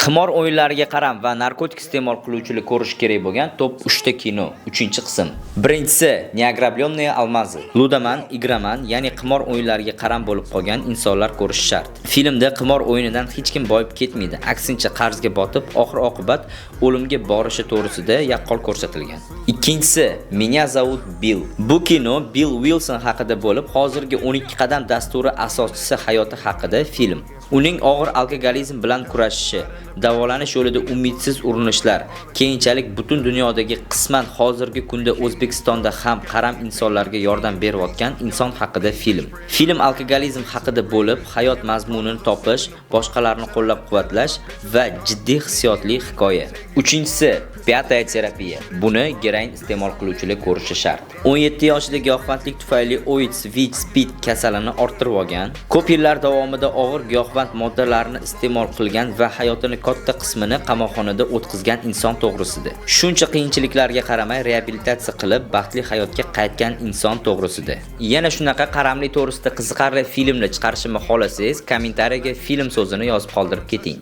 Qimor o'yinlariga qaram va narkotik iste'mol qiluvchilar ko'rish kerak bo'lgan top 3 ta kino. 3-qism. Birinchisi Neograblёnные алмазы. Ludoman, igraman, ya'ni qimor o'yinlariga qaram bo'lib qolgan insonlar ko'rishi shart. Filmda qimor o'yinidan hech kim boyib ketmaydi. Aksincha qarzga botib, oxir-oqibat o'limga borishi to'g'risida yaqqol ko'rsatilgan. Ikkinchisi Меня зовут Bill. Bu kino Bill Wilson haqida bo'lib, hozirgi 12 qadam dasturi asoschisi hayoti haqida film. Uning og'ir alkogolizm bilan kurashishi, davolanish yo'lida umidsiz urinishlar, keyinchalik butun dunyodagi qisman hozirgi kunda O'zbekistonda ham qaram insonlarga yordam berayotgan inson haqida film. Film alkogolizm haqida bo'lib, hayot mazmunini topish, boshqalarni qo'llab-quvvatlash va jiddiy hissiyotli hikoya. Uchinchisi Пятая terapiya. Buni geroin iste'mol qiluvchilar ko'rishi shart. 17 yoshida giyohvandlik tufayli OIDS/SPID kasalini orttirib olgan, ko'p yillar davomida og'ir giyohvand moddalarni iste'mol qilgan va hayotining katta qismini qamoqxonada o'tkazgan inson to'g'risida. Shuncha qiyinchiliklarga qaramay reabilitatsiya qilib, baxtli hayotga qaytgan inson to'g'risida. Yana shunaqa qaramli to'g'risida qiziqarli filmni chiqarishimni xohlasangiz, kommentariyaga film so'zini yozib qoldirib keting.